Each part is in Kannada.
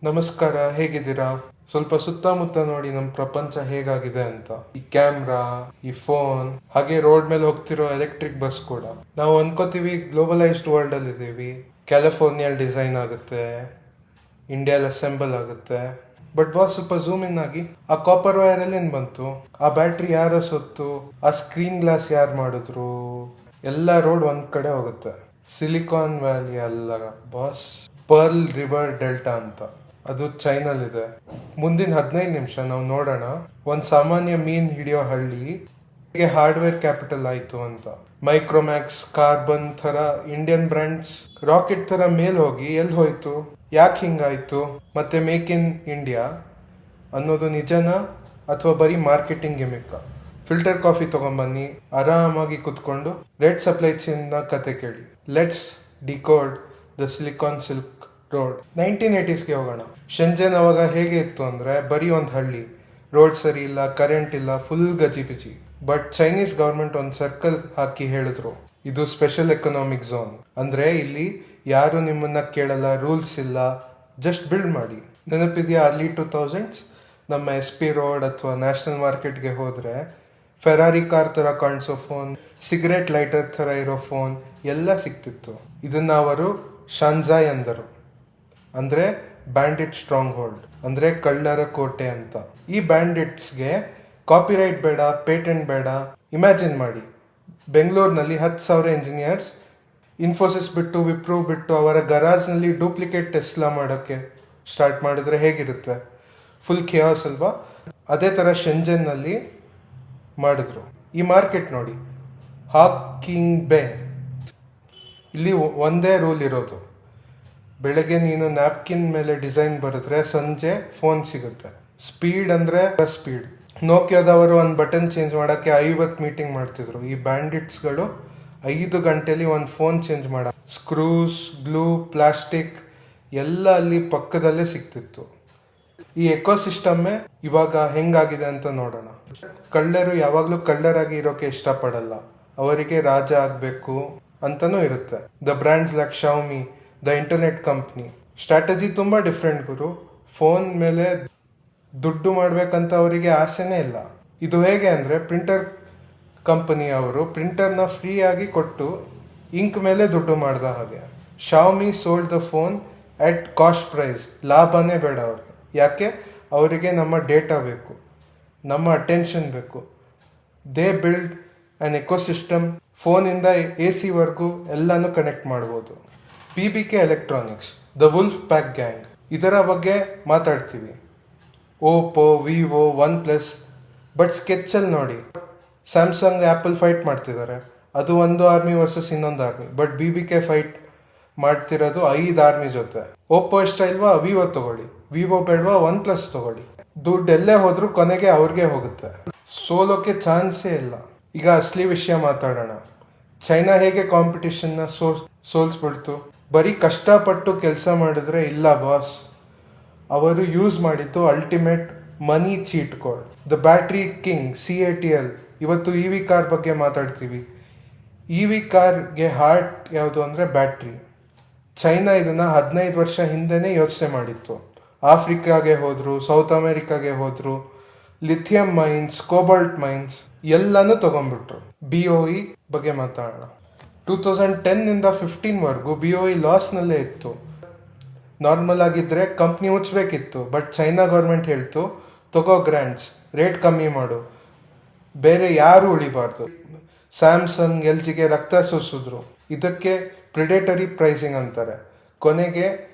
ನಮಸ್ಕಾರ, ಹೇಗಿದ್ದೀರಾ? ಸ್ವಲ್ಪ ಸುತ್ತಮುತ್ತ ನೋಡಿ ನಮ್ಮ ಪ್ರಪಂಚ ಹೇಗಾಗಿದೆ ಅಂತ. ಈ ಕ್ಯಾಮ್ರಾ, ಈ ಫೋನ್, ಹಾಗೆ ರೋಡ್ ಮೇಲೆ ಹೋಗ್ತಿರೋ ಎಲೆಕ್ಟ್ರಿಕ್ ಬಸ್ ಕೂಡ. ನಾವು ಅನ್ಕೋತೀವಿ ಗ್ಲೋಬಲೈಸ್ಡ್ ವರ್ಲ್ಡ್ ಅಲ್ಲಿ ಇದೀವಿ, ಕ್ಯಾಲಿಫೋರ್ನಿಯಲ್ಲಿ ಡಿಸೈನ್ ಆಗುತ್ತೆ, ಇಂಡಿಯಾಲ್ ಅಸೆಂಬಲ್ ಆಗುತ್ತೆ. ಬಟ್ ಬಾಸ್, ಸ್ವಲ್ಪ ಝೂಮ್ ಇನ್ ಆಗಿ, ಆ ಕಾಪರ್ ವೈರ್ ಅಲ್ಲಿ ಏನ್ ಬಂತು? ಆ ಬ್ಯಾಟ್ರಿ ಯಾರ ಸೊತ್ತು? ಆ ಸ್ಕ್ರೀನ್ ಗ್ಲಾಸ್ ಯಾರು ಮಾಡಿದ್ರು? ಎಲ್ಲ ರೋಡ್ ಒಂದ್ ಕಡೆ ಹೋಗುತ್ತೆ. ಸಿಲಿಕಾನ್ ವ್ಯಾಲಿ ಅಲ್ಲ ಬಾಸ್, ಪರ್ಲ್ ರಿವರ್ ಡೆಲ್ಟಾ ಅಂತ. ಅದು ಚೈನಲ್ಲಿದೆ. ಮುಂದಿನ 15 ನಿಮಿಷ ನಾವು ನೋಡೋಣ ಒಂದು ಸಾಮಾನ್ಯ ಮೀನ್ ಹಿಡಿಯೋ ಹಳ್ಳಿ ಹೇಗೆ ಹಾರ್ಡ್ವೇರ್ ಕ್ಯಾಪಿಟಲ್ ಆಯ್ತು ಅಂತ. ಮೈಕ್ರೋಮ್ಯಾಕ್ಸ್, ಕಾರ್ಬನ್ ಥರ ಇಂಡಿಯನ್ ಬ್ರ್ಯಾಂಡ್ಸ್ ರಾಕೆಟ್ ಥರ ಮೇಲ್ ಹೋಗಿ ಎಲ್ಲಿ ಹೋಯ್ತು, ಯಾಕೆ ಹಿಂಗಾಯ್ತು? ಮತ್ತೆ ಮೇಕ್ ಇನ್ ಇಂಡಿಯಾ ಅನ್ನೋದು ನಿಜನಾ ಅಥವಾ ಬರೀ ಮಾರ್ಕೆಟಿಂಗ್ ಗಿಮಿಕ್ಕ? ಫಿಲ್ಟರ್ ಕಾಫಿ ತಗೊಂಬನ್ನಿ, ಆರಾಮಾಗಿ ಕುತ್ಕೊಂಡು ರೆಡ್ ಸಪ್ಲೈ ಚೈನ್ ಕತೆ ಕೇಳಿ. Let's decode the silicon silk road. 1980ಸ್ಗೆ ಹೋಗೋಣ. ಶೆಂಜನ್ ಅವಾಗ ಹೇಗೆ ಇತ್ತು ಅಂದರೆ ಬರೀ ಒಂದು ಹಳ್ಳಿ, ರೋಡ್ ಸರಿ ಇಲ್ಲ, ಕರೆಂಟ್ ಇಲ್ಲ, ಫುಲ್ ಗಜಿಬಿಜಿ. ಬಟ್ ಚೈನೀಸ್ ಗೌರ್ಮೆಂಟ್ ಒಂದು ಸರ್ಕಲ್ ಹಾಕಿ ಹೇಳಿದ್ರು, ಇದು ಸ್ಪೆಷಲ್ ಎಕನಾಮಿಕ್ ಝೋನ್. ಅಂದರೆ ಇಲ್ಲಿ ಯಾರು ನಿಮ್ಮನ್ನ ಕೇಳಲ್ಲ, ರೂಲ್ಸ್ ಇಲ್ಲ, ಜಸ್ಟ್ ಬಿಲ್ಡ್ ಮಾಡಿ. ನೆನಪಿದೆಯಾ ಅರ್ಲಿ 2000s ನಮ್ಮ SP ರೋಡ್ ಅಥವಾ ನ್ಯಾಷನಲ್ ಮಾರ್ಕೆಟ್ಗೆ ಹೋದರೆ ಫೆರಾರಿ ಕಾರ್ ಥರ ಕಾಣಿಸೋ ಫೋನ್, ಸಿಗರೆಟ್ ಲೈಟರ್ ಥರ ಇರೋ ಫೋನ್ ಎಲ್ಲ ಸಿಕ್ತಿತ್ತು. ಇದನ್ನು ಅವರು ಶಾನ್ಜಾಯ್ ಅಂದರು, ಅಂದರೆ ಬ್ಯಾಂಡಿಟ್ ಸ್ಟ್ರಾಂಗ್ ಹೋಲ್ಡ್, ಅಂದರೆ ಕಳ್ಳರ ಕೋಟೆ ಅಂತ. ಈ ಬ್ಯಾಂಡಿಟ್ಸ್ಗೆ ಕಾಪಿರೈಟ್ ಬೇಡ, ಪೇಟೆಂಟ್ ಬೇಡ. ಇಮ್ಯಾಜಿನ್ ಮಾಡಿ, ಬೆಂಗಳೂರಿನಲ್ಲಿ 10,000 ಇಂಜಿನಿಯರ್ಸ್ ಇನ್ಫೋಸಿಸ್ ಬಿಟ್ಟು, ವಿಪ್ರೋ ಬಿಟ್ಟು ಅವರ ಗರಾಜ್ನಲ್ಲಿ ಡೂಪ್ಲಿಕೇಟ್ ಟೆಸ್ಲಾ ಮಾಡೋಕ್ಕೆ ಸ್ಟಾರ್ಟ್ ಮಾಡಿದ್ರೆ ಹೇಗಿರುತ್ತೆ? ಫುಲ್ ಖಿಯಾಸ್ ಅಲ್ವಾ? ಅದೇ ಥರ ಶೆಂಜನ್ನಲ್ಲಿ ಮಾಡಿದ್ರು. ಈ ಮಾರ್ಕೆಟ್ ನೋಡಿ, ಹಾಕಿಂಗ್ ಬೇ. ಇಲ್ಲಿ ಒಂದೇ ರೂಲ್ ಇರೋದು, ಬೆಳಗ್ಗೆ ನೀನು ನ್ಯಾಪ್ಕಿನ್ ಮೇಲೆ ಡಿಸೈನ್ ಬರೆದ್ರೆ ಸಂಜೆ ಫೋನ್ ಸಿಗುತ್ತೆ. ಸ್ಪೀಡ್ ಅಂದರೆ ಸ್ಪೀಡ್. ನೋಕಿಯಾದವರು ಒಂದು ಬಟನ್ ಚೇಂಜ್ ಮಾಡೋಕ್ಕೆ 50 ಮೀಟಿಂಗ್ ಮಾಡ್ತಿದ್ರು. ಈ ಬ್ಯಾಂಡಿಟ್ಸ್ಗಳು 5 ಗಂಟೆಲಿ ಒಂದು ಫೋನ್ ಚೇಂಜ್ ಮಾಡ. ಸ್ಕ್ರೂಸ್, ಗ್ಲೂ, ಪ್ಲಾಸ್ಟಿಕ್ ಎಲ್ಲ ಅಲ್ಲಿ ಪಕ್ಕದಲ್ಲೇ ಸಿಕ್ತಿತ್ತು. ಈ ಎಕೋಸಿಸ್ಟಮ್ಮೇ ಇವಾಗ ಹೆಂಗಾಗಿದೆ ಅಂತ ನೋಡೋಣ. ಕಳ್ಳರು ಯಾವಾಗಲೂ ಕಳ್ಳರಾಗಿ ಇರೋಕೆ ಇಷ್ಟಪಡಲ್ಲ, ಅವರಿಗೆ ರಾಜ ಆಗಬೇಕು ಅಂತಲೂ ಇರುತ್ತೆ. The brands like Xiaomi, the internet company strategy ತುಂಬ ಡಿಫ್ರೆಂಟ್ ಗುರು. ಫೋನ್ ಮೇಲೆ ದುಡ್ಡು ಮಾಡಬೇಕಂತ ಅವರಿಗೆ ಆಸೆನೇ ಇಲ್ಲ. ಇದು ಹೇಗೆ ಅಂದರೆ, ಪ್ರಿಂಟರ್ ಕಂಪನಿಯವರು ಪ್ರಿಂಟರ್ನ ಫ್ರೀ ಆಗಿ ಕೊಟ್ಟು ಇಂಕ್ ಮೇಲೆ ದುಡ್ಡು ಮಾಡ್ದ ಹಾಗೆ. Xiaomi sold the phone at cost price. ಲಾಭನೇ ಬೇಡ ಅವ್ರಿಗೆ. ಯಾಕೆ? ಅವರಿಗೆ ನಮ್ಮ ಡೇಟಾ ಬೇಕು, ನಮ್ಮ ಅಟೆನ್ಷನ್ ಬೇಕು. They build an ecosystem. ಫೋನಿಂದ AC ವರ್ಗೂ ಎಲ್ಲನೂ ಕನೆಕ್ಟ್ ಮಾಡ್ಬೋದು. BBK electronics, the wolf pack gang, ಇದರ ಬಗ್ಗೆ ಮಾತಾಡ್ತೀವಿ. Oppo, Vivo, OnePlus. ಬಟ್ ಸ್ಕೆಚಲ್ಲಿ ನೋಡಿ, ಸ್ಯಾಮ್ಸಂಗ್, ಆ್ಯಪಲ್ ಫೈಟ್ ಮಾಡ್ತಿದ್ದಾರೆ. ಅದು ಒಂದು ಆರ್ಮಿ ವರ್ಸಸ್ ಇನ್ನೊಂದು ಆರ್ಮಿ. ಬಟ್ BBK ಫೈಟ್ ಮಾಡ್ತಿರೋದು 5 ಆರ್ಮಿ ಜೊತೆ. ಓಪೋ ಇಷ್ಟ ಇಲ್ವಾ, ವಿವೋ ತಗೊಳ್ಳಿ. ವಿವೋ ಬೇಡವಾ, OnePlus ತಗೊಳ್ಳಿ. ದುಡ್ಡು ಎಲ್ಲೇ ಹೋದ್ರೂ ಕೊನೆಗೆ ಅವ್ರಿಗೆ ಹೋಗುತ್ತೆ, ಸೋಲೋಕ್ಕೆ ಚಾನ್ಸೇ ಇಲ್ಲ. ಈಗ ಅಸಲಿ ವಿಷಯ ಮಾತಾಡೋಣ. ಚೈನಾ ಹೇಗೆ ಕಾಂಪಿಟಿಷನ್ನ ಸೋಲ್ಸ್ಬಿಡ್ತು? ಬರೀ ಕಷ್ಟಪಟ್ಟು ಕೆಲಸ ಮಾಡಿದ್ರೆ ಇಲ್ಲ ಬಾಸ್. ಅವರು ಯೂಸ್ ಮಾಡಿದ್ದು ultimate money cheat code, the battery king, CATL. ಇವತ್ತು EV ಕಾರ್ ಬಗ್ಗೆ ಮಾತಾಡ್ತೀವಿ. EV ಕಾರ್ಗೆ ಹಾರ್ಟ್ ಯಾವುದು ಅಂದರೆ ಬ್ಯಾಟ್ರಿ. ಚೈನಾ ಇದನ್ನು 15 ವರ್ಷ ಹಿಂದೆನೇ ಯೋಚನೆ ಮಾಡಿತ್ತು. ಆಫ್ರಿಕಾಗೆ ಹೋದರು, ಸೌತ್ ಅಮೇರಿಕಾಗೆ ಹೋದರು, ಲಿಥಿಯಂ ಮೈನ್ಸ್, ಕೋಬಾಲ್ಟ್ ಮೈನ್ಸ್ ಎಲ್ಲನೂ ತೊಗೊಂಡ್ಬಿಟ್ರು. BOE ಬಗ್ಗೆ ಮಾತಾಡೋಣ. 2010 15ವರೆಗೂ BOE ಲಾಸ್ನಲ್ಲೇ ಇತ್ತು. ನಾರ್ಮಲ್ ಆಗಿದ್ದರೆ ಕಂಪ್ನಿ ಮುಚ್ಚಬೇಕಿತ್ತು. ಬಟ್ ಚೈನಾ ಗೌರ್ಮೆಂಟ್ ಹೇಳ್ತು, ತಗೋ ಗ್ರ್ಯಾಂಡ್ಸ್, ರೇಟ್ ಕಮ್ಮಿ ಮಾಡು, ಬೇರೆ ಯಾರು ಉಳಿಬಾರ್ದು. ಸ್ಯಾಮ್ಸಂಗ್, LGಗೆ ರಕ್ತ ಸೂಸಿದ್ರು. ಇದಕ್ಕೆ ಪ್ರಿಡೇಟರಿ ಪ್ರೈಸಿಂಗ್ ಅಂತಾರೆ. ಕೊನೆಗೆ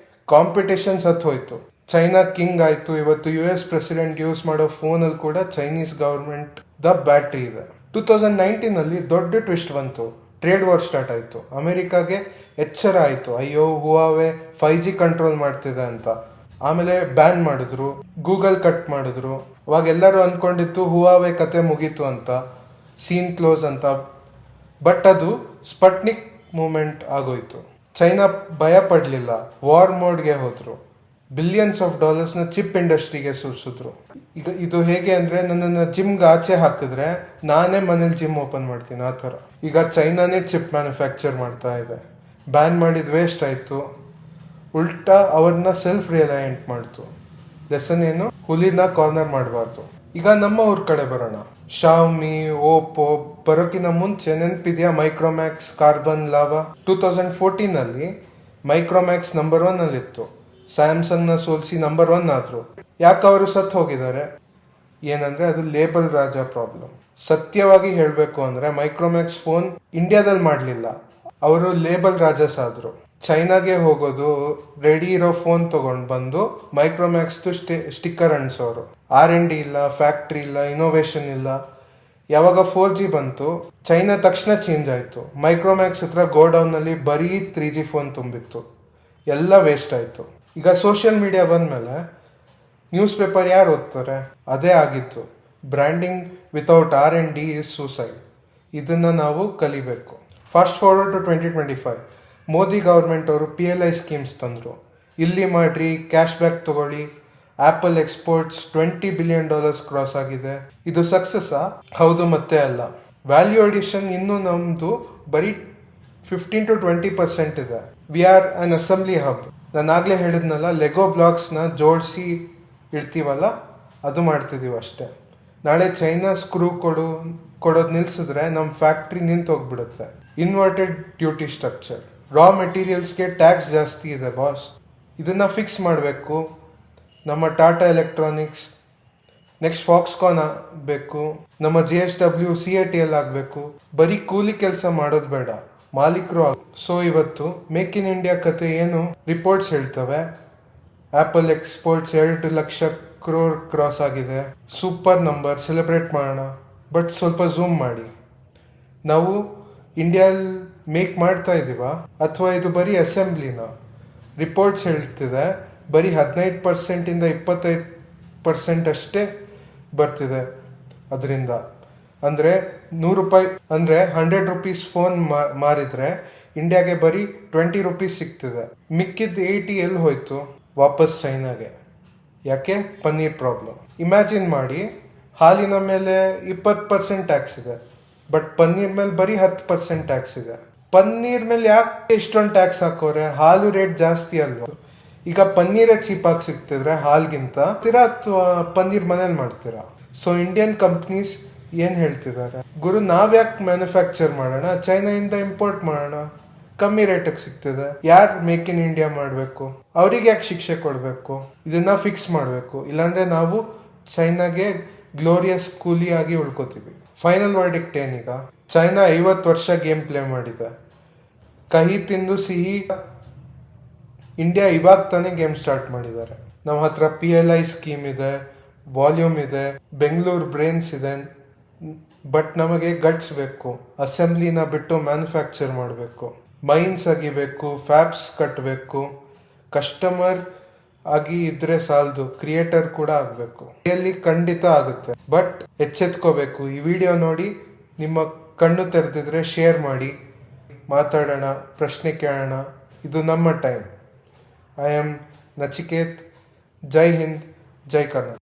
ಕಾಂಪಿಟೇಷನ್ಸ್ ಹೋಯ್ತು. ಚೈನಾ ಕಿಂಗ್ ಆಯಿತು. ಇವತ್ತು US ಪ್ರೆಸಿಡೆಂಟ್ ಯೂಸ್ ಮಾಡೋ ಫೋನಲ್ಲಿ ಕೂಡ ಚೈನೀಸ್ ಗೌರ್ಮೆಂಟ್ ದ ಬ್ಯಾಟ್ರಿ ಇದೆ. 2019 ದೊಡ್ಡ ಟ್ವಿಸ್ಟ್ ಬಂತು. ಟ್ರೇಡ್ ವಾರ್ ಸ್ಟಾರ್ಟ್ ಆಯಿತು. ಅಮೆರಿಕಾಗೆ ಎಚ್ಚರ ಆಯಿತು, ಅಯ್ಯೋ ಹುವಾವೆ 5G ಕಂಟ್ರೋಲ್ ಮಾಡ್ತಿದೆ ಅಂತ. ಆಮೇಲೆ ಬ್ಯಾನ್ ಮಾಡಿದ್ರು, ಗೂಗಲ್ ಕಟ್ ಮಾಡಿದ್ರು. ಅವಾಗ ಎಲ್ಲರೂ ಅಂದ್ಕೊಂಡಿತ್ತು ಹುವಾವೆ ಕತೆ ಮುಗೀತು ಅಂತ, ಸೀನ್ ಕ್ಲೋಸ್ ಅಂತ. ಬಟ್ ಅದು ಸ್ಪಟ್ನಿಕ್ ಮೂಮೆಂಟ್ ಆಗೋಯ್ತು. ಚೈನಾ ಭಯ ಪಡಲಿಲ್ಲ, ವಾರ್ ಮೋಡ್ಗೆ ಹೋದರು. $ಬಿಲಿಯನ್ಸ್ ಚಿಪ್ ಇಂಡಸ್ಟ್ರಿಗೆ ಸುರಿಸಿದ್ರು. ಈಗ ಇದು ಹೇಗೆ ಅಂದರೆ, ನನ್ನನ್ನು ಜಿಮ್ಗೆ ಆಚೆ ಹಾಕಿದ್ರೆ ನಾನೇ ಮನೇಲಿ ಜಿಮ್ ಓಪನ್ ಮಾಡ್ತೀನಿ, ಆ ಥರ. ಈಗ ಚೈನಾನೇ ಚಿಪ್ ಮ್ಯಾನುಫ್ಯಾಕ್ಚರ್ ಮಾಡ್ತಾ ಇದೆ. ಬ್ಯಾನ್ ಮಾಡಿದ ವೇಸ್ಟ್ ಆಯಿತು. ಉಲ್ಟಾ ಅವ್ರನ್ನ ಸೆಲ್ಫ್ ರಿಯಲಯಂಟ್ ಮಾಡ್ತು. ಲೆಸನ್ ಏನು, ಹುಲಿನ ಕಾರ್ನರ್ ಮಾಡಬಾರ್ದು. ಈಗ ನಮ್ಮ ಊರ್ ಕಡೆ ಬರೋಣ. ಶಾವ್ಮಿ, ಓಪೋ ಬರೋಕಿನ ಮುಂಚೆ ನೆನಪಿದೆಯಾ ಮೈಕ್ರೋಮ್ಯಾಕ್ಸ್, ಕಾರ್ಬನ್, ಲಾವಾ? 2014 ಮೈಕ್ರೋಮ್ಯಾಕ್ಸ್ ನಂಬರ್ 1 ಅಲ್ಲಿತ್ತು. ಸ್ಯಾಮ್ಸಂಗ್ನ ಸೋಲಿಸಿ ನಂಬರ್ 1 ಆದ್ರು. ಯಾಕೆ ಅವರು ಸತ್ತು ಹೋಗಿದ್ದಾರೆ? ಏನಂದ್ರೆ ಅದು ಲೇಬಲ್ ರಾಜ ಪ್ರಾಬ್ಲಮ್. ಸತ್ಯವಾಗಿ ಹೇಳಬೇಕು ಅಂದ್ರೆ ಮೈಕ್ರೋಮ್ಯಾಕ್ಸ್ ಫೋನ್ ಇಂಡಿಯಾದಲ್ಲಿ ಮಾಡಲಿಲ್ಲ, ಅವರು ಲೇಬಲ್ ರಾಜಸ್ ಆದ್ರು. ಚೈನಾಗೆ ಹೋಗೋದು, ರೆಡಿ ಇರೋ ಫೋನ್ ತಗೊಂಡು ಬಂದು ಮೈಕ್ರೋಮ್ಯಾಕ್ಸ್ದು ಸ್ಟಿಕ್ಕರ್ ಅಂಟಿಸೋರು. R&D ಇಲ್ಲ, ಫ್ಯಾಕ್ಟ್ರಿ ಇಲ್ಲ, ಇನೋವೇಷನ್ ಇಲ್ಲ. ಯಾವಾಗ 4G ಬಂತು, ಚೈನಾ ತಕ್ಷಣ ಚೇಂಜ್ ಆಯಿತು. ಮೈಕ್ರೋಮ್ಯಾಕ್ಸ್ ಹತ್ರ ಗೋಡೌನ್ನಲ್ಲಿ ಬರೀ 3G ಫೋನ್ ತುಂಬಿತ್ತು. ಎಲ್ಲ ವೇಸ್ಟ್ ಆಯಿತು. ಈಗ ಸೋಷಿಯಲ್ ಮೀಡಿಯಾ ಬಂದಮೇಲೆ ನ್ಯೂಸ್ ಪೇಪರ್ ಯಾರು ಓದ್ತಾರೆ? ಅದೇ ಆಗಿತ್ತು. Branding without R&D is suicide. ಇದನ್ನು ನಾವು ಕಲಿಬೇಕು. Fast forward to 2025. Modi government ಅವರು PLI ಸ್ಕೀಮ್ಸ್ ತಂದರು. ಇಲ್ಲಿ ಮಾಡ್ರಿ, ಕ್ಯಾಶ್ ಬ್ಯಾಕ್ ತಗೊಳ್ಳಿ. ಆ್ಯಪಲ್ ಎಕ್ಸ್ಪೋರ್ಟ್ಸ್ $20 ಬಿಲಿಯನ್ ಕ್ರಾಸ್ ಆಗಿದೆ. ಇದು ಸಕ್ಸಸ್ಸಾ? ಹೌದು ಮತ್ತೆ ಅಲ್ಲ. ವ್ಯಾಲ್ಯೂ ಅಡಿಷನ್ ಇನ್ನೂ ನಮ್ಮದು ಬರೀ 15-20% ಇದೆ. We are an assembly hub. ನಾನು ಆಗಲೇ ಹೇಳಿದ್ನಲ್ಲ, ಲೆಗೋ ಬ್ಲಾಕ್ಸ್ನ ಜೋಡಿಸಿ ಇಡ್ತೀವಲ್ಲ, ಅದು ಮಾಡ್ತಿದ್ದೀವಿ ಅಷ್ಟೇ. ನಾಳೆ ಚೈನಾ ಸ್ಕ್ರೂ ಕೊಡೋದು ನಿಲ್ಲಿಸಿದ್ರೆ ನಮ್ಮ ಫ್ಯಾಕ್ಟ್ರಿ ನಿಂತು ಹೋಗ್ಬಿಡುತ್ತೆ. Inverted duty structure. ರಾ ಮೆಟೀರಿಯಲ್ಸ್ಗೆ ಟ್ಯಾಕ್ಸ್ ಜಾಸ್ತಿ ಇದೆ ಬಾಸ್. ಇದನ್ನು ಫಿಕ್ಸ್ ಮಾಡಬೇಕು. ನಮ್ಮ ಟಾಟಾ ಎಲೆಕ್ಟ್ರಾನಿಕ್ಸ್, ನೆಕ್ಸ್ಟ್ ಫಾಕ್ಸ್ಕಾನ್ ಆಗಬೇಕು. ನಮ್ಮ GSW CATL ಆಗಬೇಕು. ಬರೀ ಕೂಲಿ ಕೆಲಸ ಮಾಡೋದು ಬೇಡ, ಮಾಲೀಕರು ಸೊ ಇವತ್ತು ಮೇಕ್ ಇನ್ ಇಂಡಿಯಾ ಕತೆ ಏನು? ರಿಪೋರ್ಟ್ಸ್ ಹೇಳ್ತವೆ Apple exports 2 lakh crore cross ಆಗಿದೆ. ಸೂಪರ್ ನಂಬರ್, ಸೆಲೆಬ್ರೇಟ್ ಮಾಡೋಣ. ಬಟ್ ಸ್ವಲ್ಪ ಝೂಮ್ ಮಾಡಿ. ನಾವು ಇಂಡಿಯಲ್ಲಿ ಮೇಕ್ ಮಾಡ್ತಾ ಇದ್ದೀವ ಅಥವಾ ಇದು ಬರೀ ಅಸೆಂಬ್ಲಿನ? ರಿಪೋರ್ಟ್ಸ್ ಹೇಳ್ತಿದೆ ಬರೀ 15% 25% ಅಷ್ಟೇ ಬರ್ತಿದೆ ಅದರಿಂದ. ಅಂದರೆ ₹100 ಅಂದರೆ ₹100 ಫೋನ್ ಮಾರಿದರೆ ಇಂಡಿಯಾಗೆ ಬರೀ ₹20 ಸಿಗ್ತಿದೆ. ಮಿಕ್ಕಿದ್ದು 80 ಎಲ್ಲಿ ಹೋಯ್ತು? ವಾಪಸ್ ಚೈನಾಗೆ. ಯಾಕೆ? ಪನ್ನೀರ್ ಪ್ರಾಬ್ಲಮ್. ಇಮ್ಯಾಜಿನ್ ಮಾಡಿ, ಹಾಲಿನ ಮೇಲೆ 20% ಟ್ಯಾಕ್ಸ್ ಇದೆ, ಬಟ್ ಪನ್ನೀರ್ ಮೇಲೆ ಬರೀ 10% ಟ್ಯಾಕ್ಸ್ ಇದೆ. ಪನ್ನೀರ್ ಮೇಲೆ ಯಾಕೆ ಇಷ್ಟೊಂದು ಟ್ಯಾಕ್ಸ್ ಹಾಕೋರೆ? ಹಾಲು ರೇಟ್ ಜಾಸ್ತಿ ಅಲ್ವಾ? ಈಗ ಪನ್ನೀರೇ ಚೀಪಾಗಿ ಸಿಗ್ತಿದ್ರೆ ಹಾಲ್ಗಿಂತ ಅಥವಾ ಪನ್ನೀರ್ ಮನೇಲಿ ಮಾಡ್ತೀರಾ? ಸೊ ಇಂಡಿಯನ್ ಕಂಪ್ನೀಸ್ ಏನು ಹೇಳ್ತಿದ್ದಾರೆ? ಗುರು, ನಾವ್ಯಾಕೆ ಮ್ಯಾನುಫ್ಯಾಕ್ಚರ್ ಮಾಡೋಣ, ಚೈನಾಯಿಂದ ಇಂಪೋರ್ಟ್ ಮಾಡೋಣ, ಕಮ್ಮಿ ರೇಟಿಗೆ ಸಿಗ್ತಿದೆ. ಯಾರು ಮೇಕ್ ಇನ್ ಇಂಡಿಯಾ ಮಾಡಬೇಕು? ಅವ್ರಿಗೆ ಯಾಕೆ ಶಿಕ್ಷೆ ಕೊಡಬೇಕು? ಇದನ್ನ ಫಿಕ್ಸ್ ಮಾಡಬೇಕು. ಇಲ್ಲಾಂದ್ರೆ ನಾವು ಚೈನಾಗೆ ಗ್ಲೋರಿಯಸ್ ಕೂಲಿ ಆಗಿ ಉಳ್ಕೋತೀವಿ. ಫೈನಲ್ ವರ್ಡಿಕ್ಟ್ ಏನೀಗ? ಚೈನಾ 50 ವರ್ಷ ಗೇಮ್ ಪ್ಲೇ ಮಾಡಿದೆ. ಕಹಿ ತಿಂದು ಸಿಹಿ. ಇಂಡಿಯಾ ಇವಾಗ ತಾನೇ ಗೇಮ್ ಸ್ಟಾರ್ಟ್ ಮಾಡಿದ್ದಾರೆ. ನಮ್ಮ ಹತ್ರ PLI ಸ್ಕೀಮ್ ಇದೆ, ವಾಲ್ಯೂಮ್ ಇದೆ, ಬೆಂಗಳೂರು ಬ್ರೇನ್ಸ್ ಇದೆ. ಬಟ್ ನಮಗೆ ಗಟ್ಸ್ ಬೇಕು. ಅಸೆಂಬ್ಲಿನ ಬಿಟ್ಟು ಮ್ಯಾನುಫ್ಯಾಕ್ಚರ್ ಮಾಡಬೇಕು. ಮೈನ್ಸ್ ಅಗಿಬೇಕು, ಫ್ಯಾಬ್ಸ್ ಕಟ್ಟಬೇಕು. ಕಸ್ಟಮರ್ ಆಗಿ ಇದ್ರೆ ಸಾಲದು, ಕ್ರಿಯೇಟರ್ ಕೂಡ ಆಗಬೇಕು. ಇಲ್ಲಿ ಖಂಡಿತ ಆಗುತ್ತೆ, ಬಟ್ ಎಚ್ಚೆತ್ಕೋಬೇಕು. ಈ ವಿಡಿಯೋ ನೋಡಿ ನಿಮ್ಮ ಕಣ್ಣು ತೆರೆದಿದ್ರೆ ಶೇರ್ ಮಾಡಿ, ಮಾತಾಡೋಣ, ಪ್ರಶ್ನೆ ಕೇಳೋಣ. ಇದು ನಮ್ಮ time. I am Nachiket. Jai Hind, Jai Karnataka.